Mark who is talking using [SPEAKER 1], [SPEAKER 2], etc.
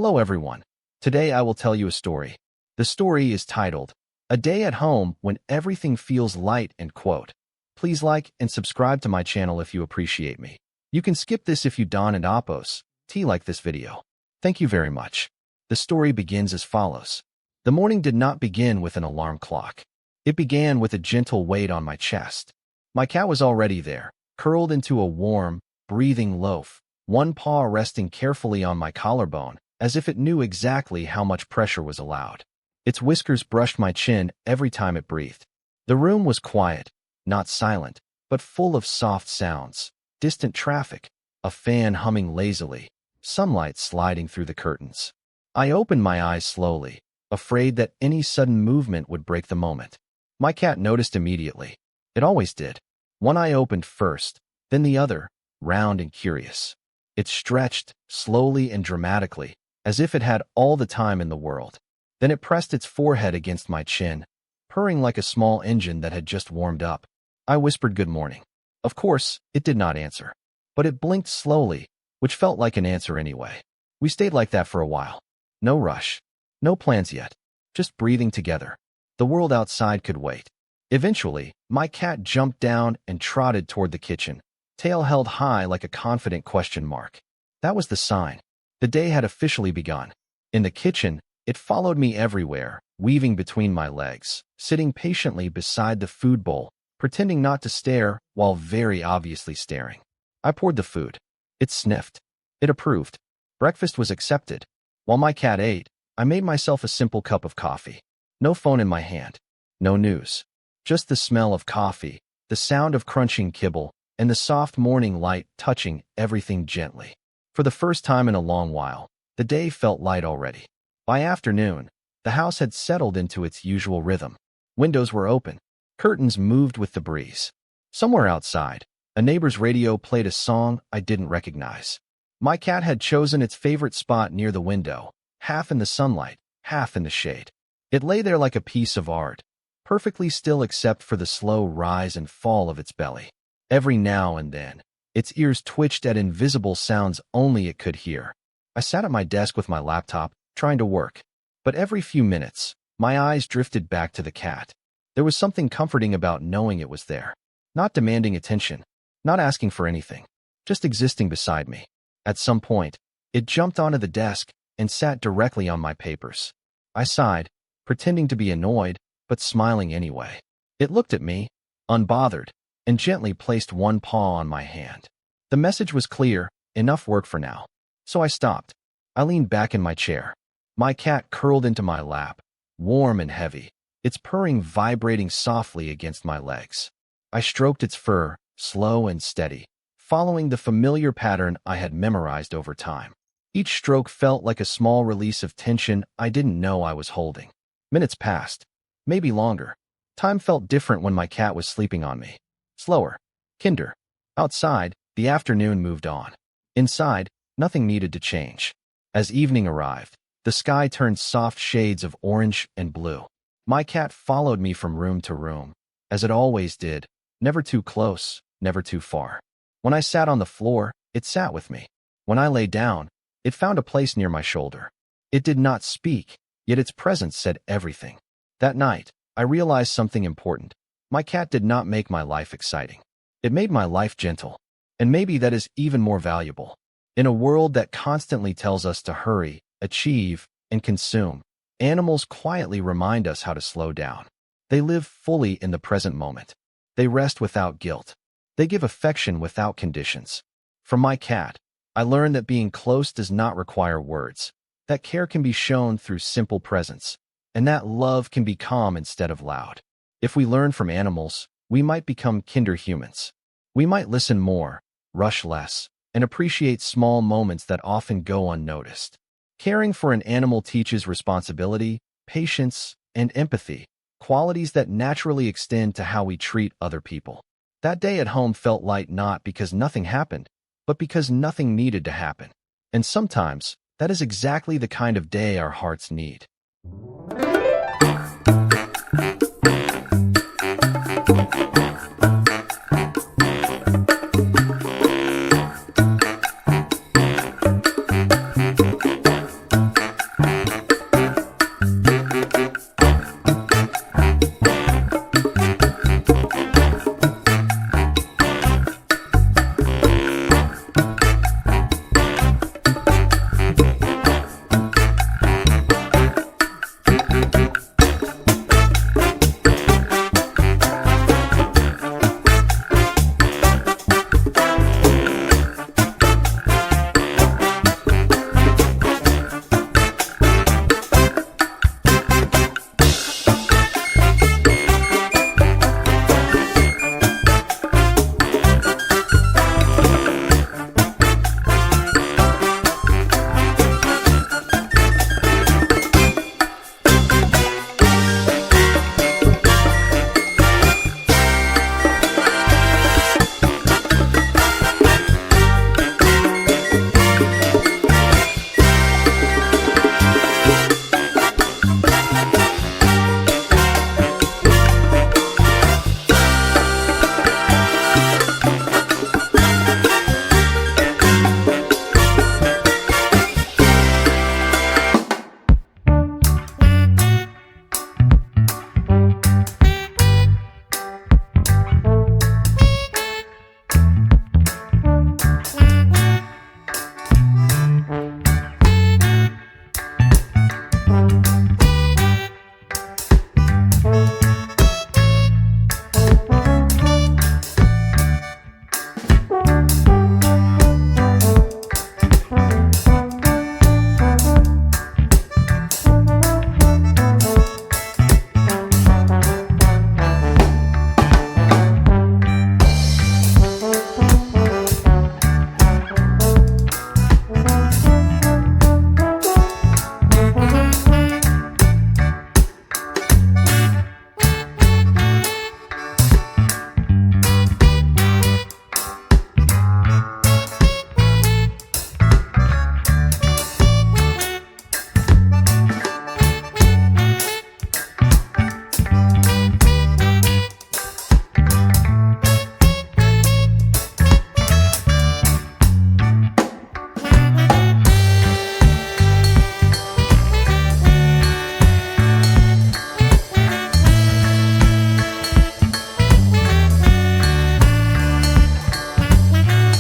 [SPEAKER 1] Hello everyone. Today I will tell you a story. The story is titled, A Day at Home When Everything Feels Light and Quote. Please like and subscribe to my channel if you appreciate me. You can skip this if you don't and oppose. Like this video. Thank you very much. The story begins as follows. The morning did not begin with an alarm clock. It began with a gentle weight on my chest. My cat was already there, curled into a warm, breathing loaf, one paw resting carefully on my collarbone, as if it knew exactly how much pressure was allowed. Its whiskers brushed my chin every time it breathed. The room was quiet, not silent, but full of soft sounds, distant traffic, a fan humming lazily, sunlight sliding through the curtains. I opened my eyes slowly, afraid that any sudden movement would break the moment. My cat noticed immediately. It always did. One eye opened first, then the other, round and curious. It stretched, slowly and dramatically, as if it had all the time in the world. Then it pressed its forehead against my chin, purring like a small engine that had just warmed up. I whispered good morning. Of course, it did not answer. But it blinked slowly, which felt like an answer anyway. We stayed like that for a while. No rush. No plans yet. Just breathing together. The world outside could wait. Eventually, my cat jumped down and trotted toward the kitchen, tail held high like a confident question mark. That was the sign. The day had officially begun. In the kitchen, it followed me everywhere, weaving between my legs, sitting patiently beside the food bowl, pretending not to stare while very obviously staring. I poured the food. It sniffed. It approved. Breakfast was accepted. While my cat ate, I made myself a simple cup of coffee. No phone in my hand. No news. Just the smell of coffee, the sound of crunching kibble, and the soft morning light touching everything gently. For the first time in a long while, the day felt light already. By afternoon, the house had settled into its usual rhythm. Windows were open. Curtains moved with the breeze. Somewhere outside, a neighbor's radio played a song I didn't recognize. My cat had chosen its favorite spot near the window, half in the sunlight, half in the shade. It lay there like a piece of art, perfectly still except for the slow rise and fall of its belly. Every now and then, its ears twitched at invisible sounds only it could hear. I sat at my desk with my laptop, trying to work. But every few minutes, my eyes drifted back to the cat. There was something comforting about knowing it was there. Not demanding attention, not asking for anything, just existing beside me. At some point, it jumped onto the desk and sat directly on my papers. I sighed, pretending to be annoyed, but smiling anyway. It looked at me, unbothered, and gently placed one paw on my hand. The message was clear, enough work for now. So I stopped. I leaned back in my chair. My cat curled into my lap, warm and heavy, its purring vibrating softly against my legs. I stroked its fur, slow and steady, following the familiar pattern I had memorized over time. Each stroke felt like a small release of tension I didn't know I was holding. Minutes passed, maybe longer. Time felt different when my cat was sleeping on me. Slower, kinder. Outside, the afternoon moved on. Inside, nothing needed to change. As evening arrived, the sky turned soft shades of orange and blue. My cat followed me from room to room, as it always did, never too close, never too far. When I sat on the floor, it sat with me. When I lay down, it found a place near my shoulder. It did not speak, yet its presence said everything. That night, I realized something important. My cat did not make my life exciting. It made my life gentle. And maybe that is even more valuable. In a world that constantly tells us to hurry, achieve, and consume, animals quietly remind us how to slow down. They live fully in the present moment. They rest without guilt. They give affection without conditions. From my cat, I learned that being close does not require words, that care can be shown through simple presence, and that love can be calm instead of loud. If we learn from animals, we might become kinder humans. We might listen more, rush less, and appreciate small moments that often go unnoticed. Caring for an animal teaches responsibility, patience, and empathy, qualities that naturally extend to how we treat other people. That day at home felt light not because nothing happened, but because nothing needed to happen. And sometimes, that is exactly the kind of day our hearts need.